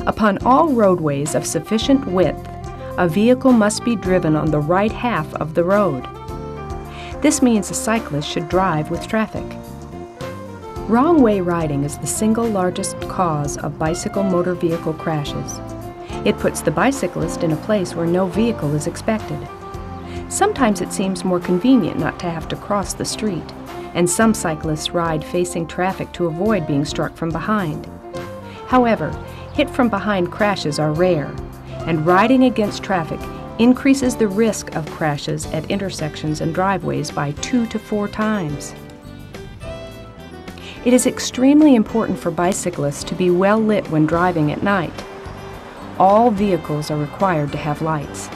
Upon all roadways of sufficient width, a vehicle must be driven on the right half of the road. This means a cyclist should drive with traffic. Wrong way riding is the single largest cause of bicycle motor vehicle crashes. It puts the bicyclist in a place where no vehicle is expected. Sometimes it seems more convenient not to have to cross the street, and some cyclists ride facing traffic to avoid being struck from behind. However, hit from behind crashes are rare, and riding against traffic increases the risk of crashes at intersections and driveways by 2 to 4 times. It is extremely important for bicyclists to be well lit when driving at night. All vehicles are required to have lights.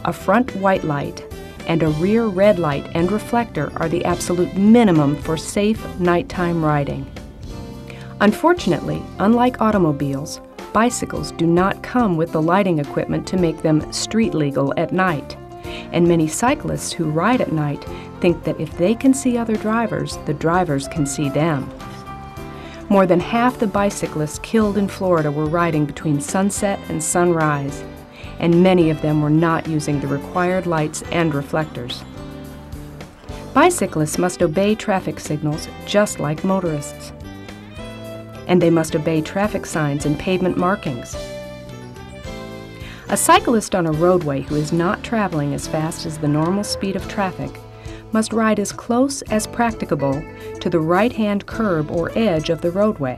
A front white light and a rear red light and reflector are the absolute minimum for safe nighttime riding. Unfortunately, unlike automobiles, bicycles do not come with the lighting equipment to make them street legal at night, and many cyclists who ride at night think that if they can see other drivers, the drivers can see them. More than half the bicyclists killed in Florida were riding between sunset and sunrise, and many of them were not using the required lights and reflectors. Bicyclists must obey traffic signals just like motorists, and they must obey traffic signs and pavement markings. A cyclist on a roadway who is not traveling as fast as the normal speed of traffic must ride as close as practicable to the right-hand curb or edge of the roadway.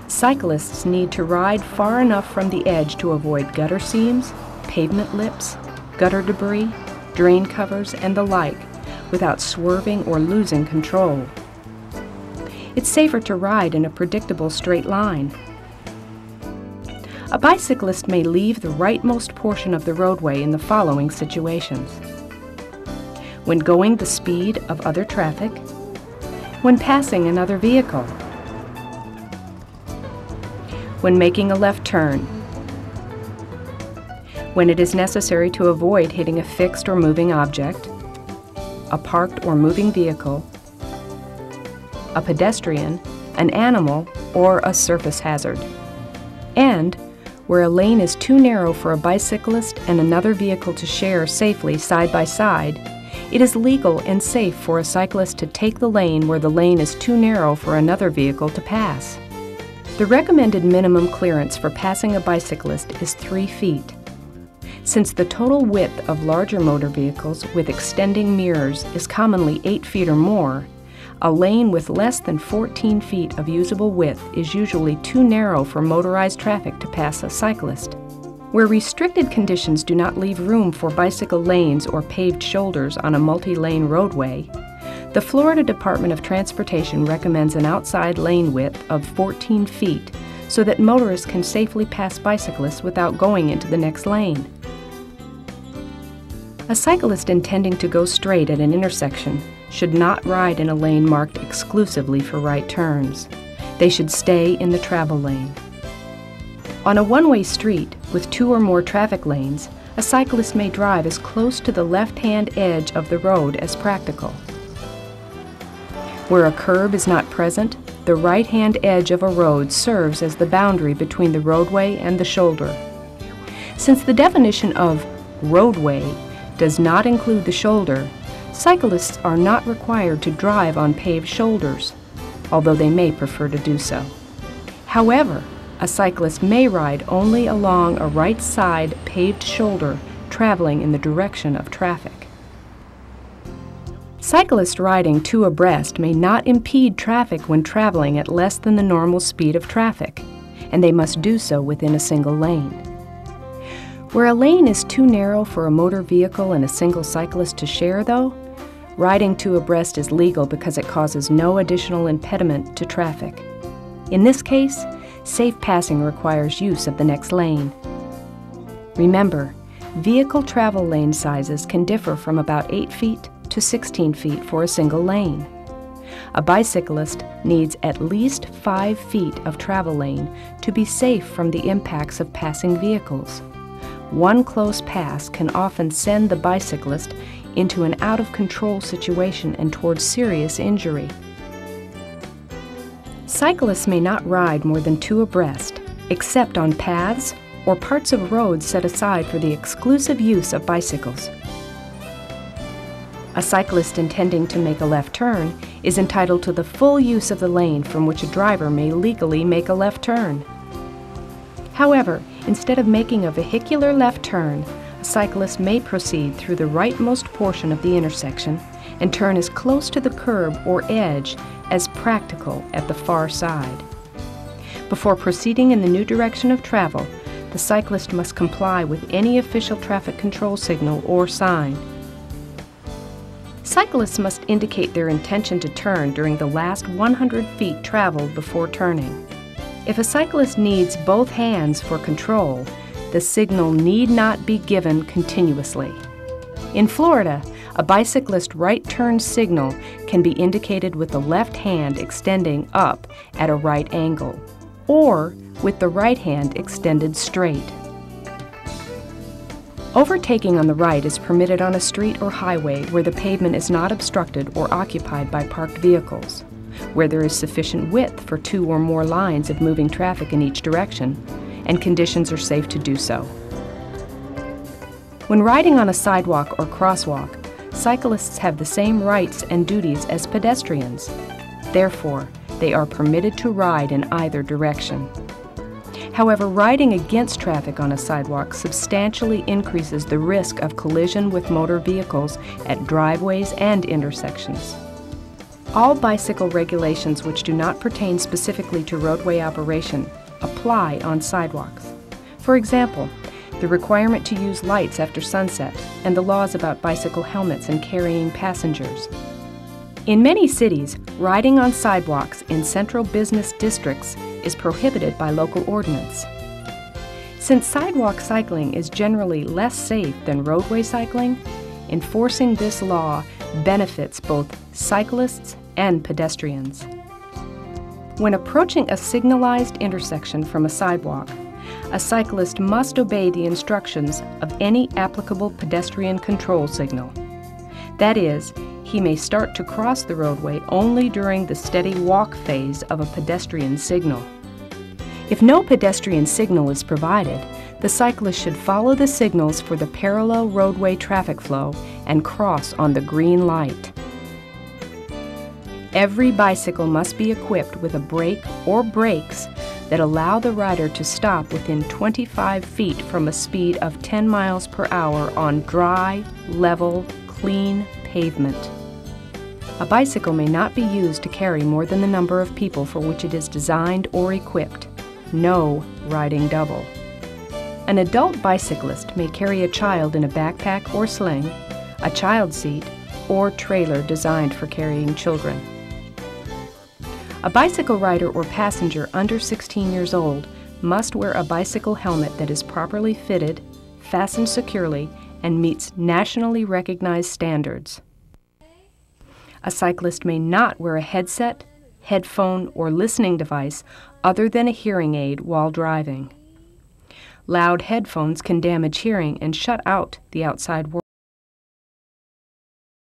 Cyclists need to ride far enough from the edge to avoid gutter seams, pavement lips, gutter debris, drain covers, and the like without swerving or losing control. It's safer to ride in a predictable straight line. A bicyclist may leave the rightmost portion of the roadway in the following situations: when going the speed of other traffic, when passing another vehicle, when making a left turn, when it is necessary to avoid hitting a fixed or moving object, a parked or moving vehicle, a pedestrian, an animal, or a surface hazard, and where a lane is too narrow for a bicyclist and another vehicle to share safely side by side. It is legal and safe for a cyclist to take the lane where the lane is too narrow for another vehicle to pass. The recommended minimum clearance for passing a bicyclist is 3 feet. Since the total width of larger motor vehicles with extending mirrors is commonly 8 feet or more, a lane with less than 14 feet of usable width is usually too narrow for motorized traffic to pass a cyclist. Where restricted conditions do not leave room for bicycle lanes or paved shoulders on a multi-lane roadway, the Florida Department of Transportation recommends an outside lane width of 14 feet so that motorists can safely pass bicyclists without going into the next lane. A cyclist intending to go straight at an intersection should not ride in a lane marked exclusively for right turns. They should stay in the travel lane. On a one-way street with 2 or more traffic lanes, a cyclist may drive as close to the left-hand edge of the road as practical. Where a curb is not present, the right-hand edge of a road serves as the boundary between the roadway and the shoulder. Since the definition of roadway does not include the shoulder, cyclists are not required to drive on paved shoulders, although they may prefer to do so. However, a cyclist may ride only along a right side paved shoulder traveling in the direction of traffic. Cyclists riding 2 abreast may not impede traffic when traveling at less than the normal speed of traffic, and they must do so within a single lane. Where a lane is too narrow for a motor vehicle and a single cyclist to share, though, riding 2 abreast is legal because it causes no additional impediment to traffic. In this case, safe passing requires use of the next lane. Remember, vehicle travel lane sizes can differ from about 8 feet to 16 feet for a single lane. A bicyclist needs at least 5 feet of travel lane to be safe from the impacts of passing vehicles. One close pass can often send the bicyclist into an out-of-control situation and towards serious injury. Cyclists may not ride more than 2 abreast, except on paths or parts of roads set aside for the exclusive use of bicycles. A cyclist intending to make a left turn is entitled to the full use of the lane from which a driver may legally make a left turn. However, instead of making a vehicular left turn, a cyclist may proceed through the rightmost portion of the intersection and turn as close to the curb or edge as practical at the far side. Before proceeding in the new direction of travel, the cyclist must comply with any official traffic control signal or sign. Cyclists must indicate their intention to turn during the last 100 feet traveled before turning. If a cyclist needs both hands for control, the signal need not be given continuously. In Florida, a bicyclist right turn signal can be indicated with the left hand extending up at a right angle, or with the right hand extended straight. Overtaking on the right is permitted on a street or highway where the pavement is not obstructed or occupied by parked vehicles, where there is sufficient width for 2 or more lines of moving traffic in each direction, and conditions are safe to do so. When riding on a sidewalk or crosswalk, cyclists have the same rights and duties as pedestrians. Therefore, they are permitted to ride in either direction. However, riding against traffic on a sidewalk substantially increases the risk of collision with motor vehicles at driveways and intersections. All bicycle regulations which do not pertain specifically to roadway operation apply on sidewalks. For example, the requirement to use lights after sunset and the laws about bicycle helmets and carrying passengers. In many cities, riding on sidewalks in central business districts is prohibited by local ordinance. Since sidewalk cycling is generally less safe than roadway cycling, enforcing this law benefits both cyclists and pedestrians. When approaching a signalized intersection from a sidewalk, a cyclist must obey the instructions of any applicable pedestrian control signal. That is, he may start to cross the roadway only during the steady walk phase of a pedestrian signal. If no pedestrian signal is provided, the cyclist should follow the signals for the parallel roadway traffic flow and cross on the green light. Every bicycle must be equipped with a brake or brakes that allow the rider to stop within 25 feet from a speed of 10 miles per hour on dry, level, clean pavement. A bicycle may not be used to carry more than the number of people for which it is designed or equipped. No riding double. An adult bicyclist may carry a child in a backpack or sling, a child seat, or trailer designed for carrying children. A bicycle rider or passenger under 16 years old must wear a bicycle helmet that is properly fitted, fastened securely, and meets nationally recognized standards. A cyclist may not wear a headset, headphone, or listening device other than a hearing aid while driving. Loud headphones can damage hearing and shut out the outside world.